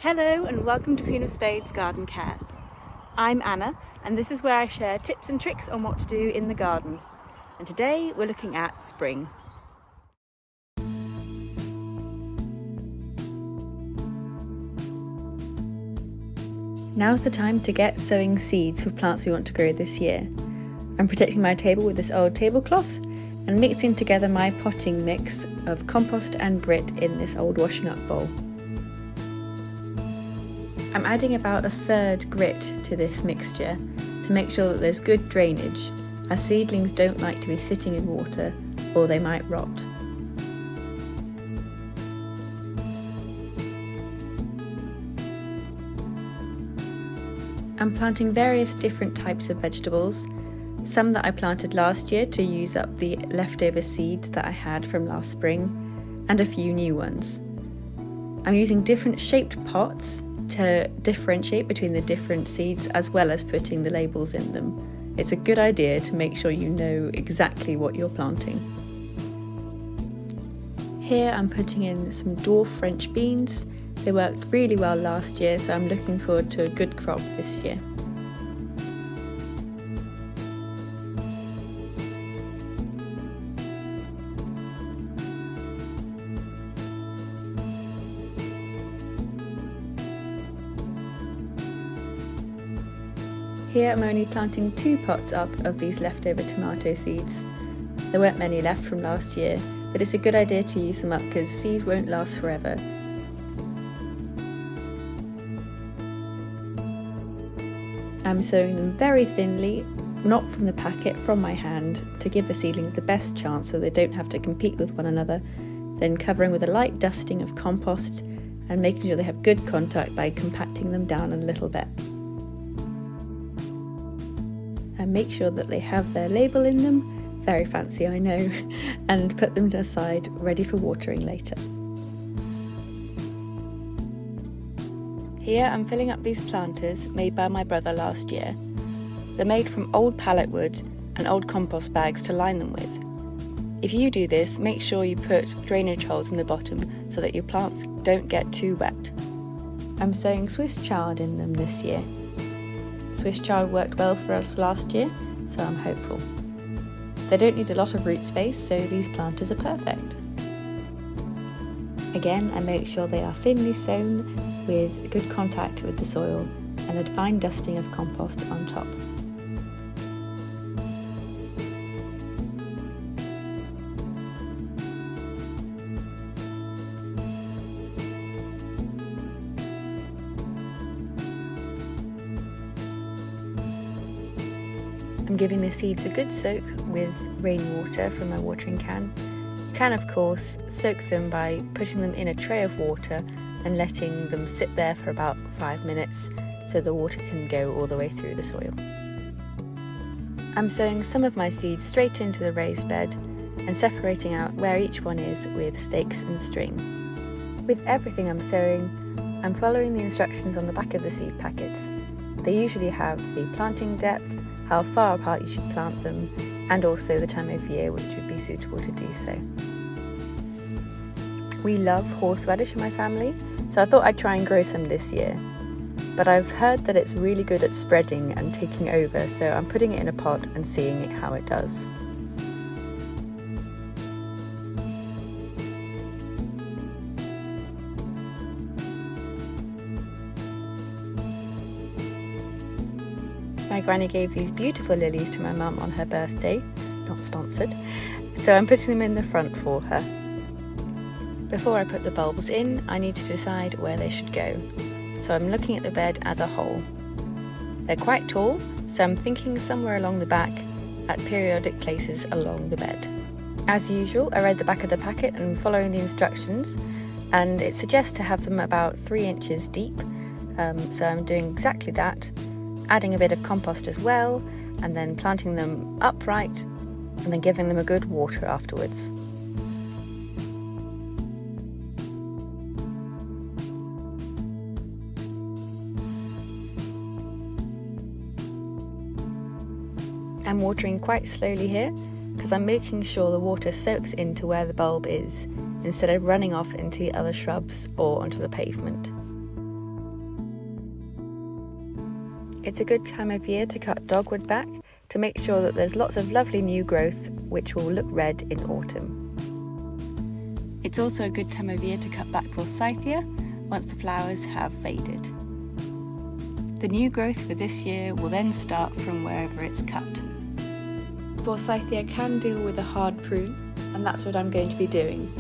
Hello and welcome to Queen of Spades Garden Care. I'm Anna and this is where I share tips and tricks on what to do in the garden. And today we're looking at spring. Now's the time to get sowing seeds for plants we want to grow this year. I'm protecting my table with this old tablecloth and mixing together my potting mix of compost and grit in this old washing up bowl. I'm adding about 1/3 grit to this mixture to make sure that there's good drainage, as seedlings don't like to be sitting in water or they might rot. I'm planting various different types of vegetables, some that I planted last year to use up the leftover seeds that I had from last spring, and a few new ones. I'm using different shaped pots to differentiate between the different seeds as well as putting the labels in them. It's a good idea to make sure you know exactly what you're planting. Here I'm putting in some dwarf French beans. They worked really well last year, so I'm looking forward to a good crop this year. Here I'm only planting 2 pots up of these leftover tomato seeds. There weren't many left from last year, but it's a good idea to use them up because seeds won't last forever. I'm sowing them very thinly, not from the packet, from my hand, to give the seedlings the best chance so they don't have to compete with one another, then covering with a light dusting of compost and making sure they have good contact by compacting them down a little bit. And make sure that they have their label in them, very fancy I know, and put them aside ready for watering later. Here I'm filling up these planters made by my brother last year. They're made from old pallet wood and old compost bags to line them with. If you do this, make sure you put drainage holes in the bottom so that your plants don't get too wet. I'm sowing Swiss chard in them this year. Swiss chard worked well for us last year, so I'm hopeful. They don't need a lot of root space, so these planters are perfect. Again, I make sure they are thinly sown with good contact with the soil and a fine dusting of compost on top. I'm giving the seeds a good soak with rainwater from my watering can. You can of course soak them by putting them in a tray of water and letting them sit there for about 5 minutes so the water can go all the way through the soil. I'm sowing some of my seeds straight into the raised bed and separating out where each one is with stakes and string. With everything I'm sowing, I'm following the instructions on the back of the seed packets. They usually have the planting depth, how far apart you should plant them, and also the time of year which would be suitable to do so. We love horseradish in my family, so I thought I'd try and grow some this year. But I've heard that it's really good at spreading and taking over, so I'm putting it in a pot and seeing how it does. My granny gave these beautiful lilies to my mum on her birthday, not sponsored, so I'm putting them in the front for her. Before I put the bulbs in, I need to decide where they should go, so I'm looking at the bed as a whole. They're quite tall, so I'm thinking somewhere along the back, at periodic places along the bed. As usual, I read the back of the packet and following the instructions, and it suggests to have them about 3 inches deep, so I'm doing exactly that, adding a bit of compost as well, and then planting them upright, and then giving them a good water afterwards. I'm watering quite slowly here because I'm making sure the water soaks into where the bulb is instead of running off into the other shrubs or onto the pavement. It's a good time of year to cut dogwood back to make sure that there's lots of lovely new growth which will look red in autumn. It's also a good time of year to cut back forsythia once the flowers have faded. The new growth for this year will then start from wherever it's cut. Forsythia can deal with a hard prune, and that's what I'm going to be doing.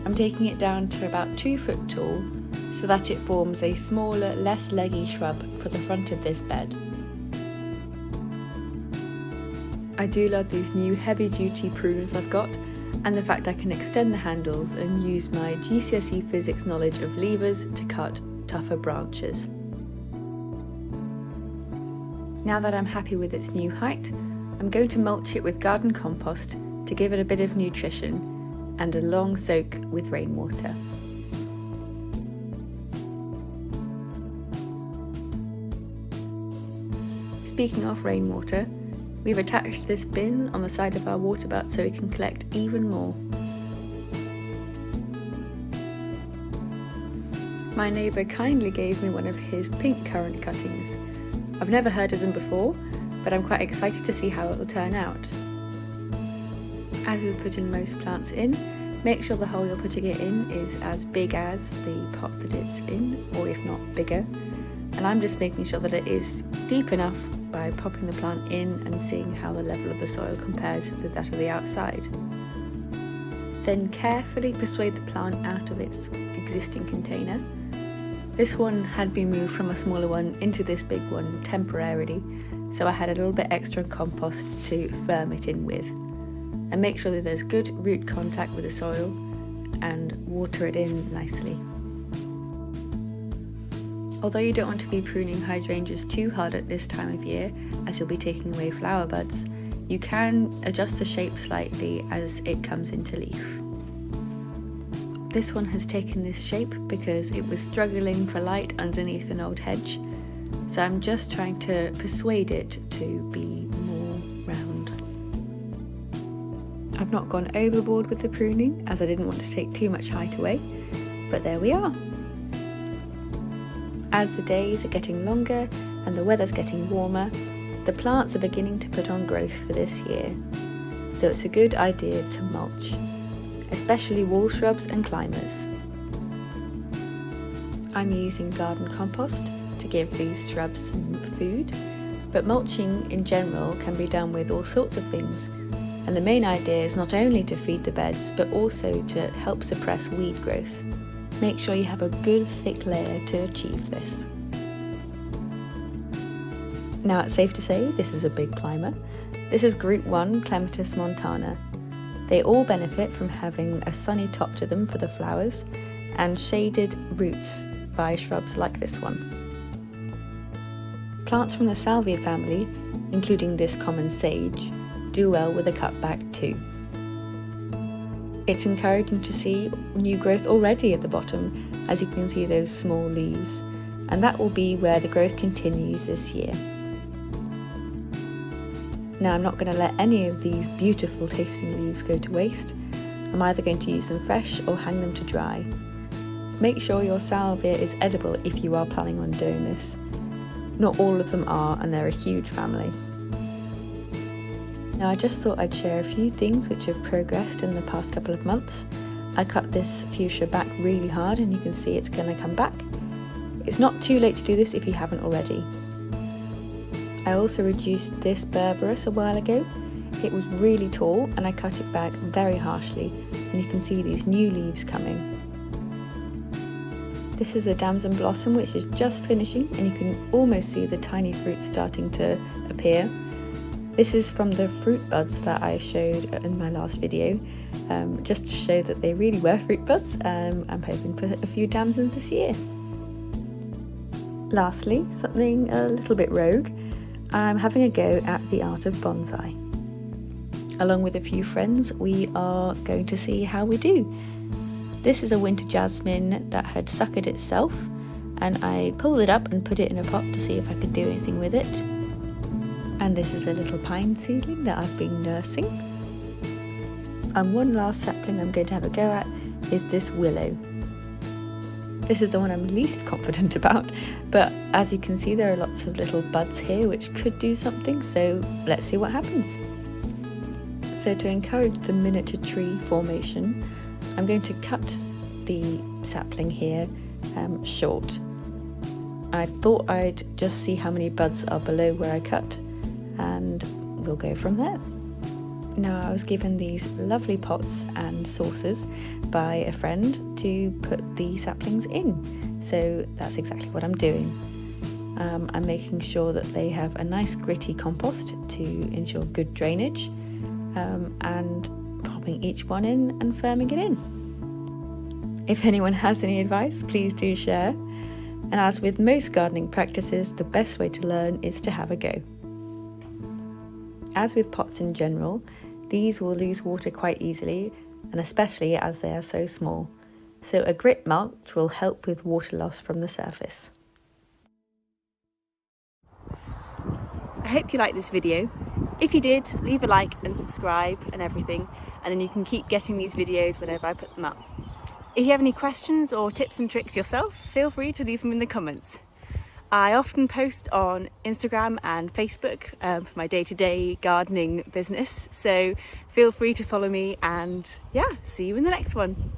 I'm taking it down to about 2 foot tall so that it forms a smaller, less leggy shrub for the front of this bed. I do love these new heavy duty pruners I've got, and the fact I can extend the handles and use my GCSE physics knowledge of levers to cut tougher branches. Now that I'm happy with its new height, I'm going to mulch it with garden compost to give it a bit of nutrition and a long soak with rainwater. Speaking of rainwater, we've attached this bin on the side of our water butt so we can collect even more. My neighbour kindly gave me one of his pink currant cuttings. I've never heard of them before, but I'm quite excited to see how it will turn out. As we're putting most plants in, make sure the hole you're putting it in is as big as the pot that it's in, or if not bigger. And I'm just making sure that it is deep enough by popping the plant in and seeing how the level of the soil compares with that of the outside. Then carefully persuade the plant out of its existing container. This one had been moved from a smaller one into this big one temporarily, so I had a little bit extra compost to firm it in with. And make sure that there's good root contact with the soil and water it in nicely. Although you don't want to be pruning hydrangeas too hard at this time of year, as you'll be taking away flower buds, you can adjust the shape slightly as it comes into leaf. This one has taken this shape because it was struggling for light underneath an old hedge, so I'm just trying to persuade it to be more round. I've not gone overboard with the pruning as I didn't want to take too much height away, but there we are. As the days are getting longer and the weather's getting warmer, the plants are beginning to put on growth for this year, so it's a good idea to mulch, especially wall shrubs and climbers. I'm using garden compost to give these shrubs some food, but mulching in general can be done with all sorts of things, and the main idea is not only to feed the beds but also to help suppress weed growth. Make sure you have a good thick layer to achieve this. Now it's safe to say this is a big climber. This is Group 1 Clematis montana. They all benefit from having a sunny top to them for the flowers and shaded roots by shrubs like this one. Plants from the salvia family, including this common sage, do well with a cutback too. It's encouraging to see new growth already at the bottom, as you can see those small leaves, and that will be where the growth continues this year. Now I'm not going to let any of these beautiful tasting leaves go to waste. I'm either going to use them fresh or hang them to dry. Make sure your salvia is edible if you are planning on doing this. Not all of them are, and they're a huge family. Now I just thought I'd share a few things which have progressed in the past couple of months. I cut this fuchsia back really hard and you can see it's going to come back. It's not too late to do this if you haven't already. I also reduced this berberis a while ago. It was really tall and I cut it back very harshly, and you can see these new leaves coming. This is a damson blossom which is just finishing, and you can almost see the tiny fruits starting to appear. This is from the fruit buds that I showed in my last video, just to show that they really were fruit buds. I'm hoping for a few damsons this year. Lastly, something a little bit rogue, I'm having a go at the art of bonsai. Along with a few friends, we are going to see how we do. This is a winter jasmine that had suckered itself, and I pulled it up and put it in a pot to see if I could do anything with it. And this is a little pine seedling that I've been nursing. And one last sapling I'm going to have a go at is this willow. This is the one I'm least confident about, but as you can see there are lots of little buds here which could do something, so let's see what happens. So to encourage the miniature tree formation, I'm going to cut the sapling here short. I thought I'd just see how many buds are below where I cut, and we'll go from there. Now, I was given these lovely pots and saucers by a friend to put the saplings in, so that's exactly what I'm doing. I'm making sure that they have a nice gritty compost to ensure good drainage, and popping each one in and firming it in. If anyone has any advice, please do share. And as with most gardening practices, the best way to learn is to have a go. As with pots in general, these will lose water quite easily, and especially as they are so small. So a grit mulch will help with water loss from the surface. I hope you liked this video. If you did, leave a like and subscribe and everything, and then you can keep getting these videos whenever I put them up. If you have any questions or tips and tricks yourself, feel free to leave them in the comments. I often post on Instagram and Facebook for my day-to-day gardening business, so feel free to follow me, and yeah, see you in the next one.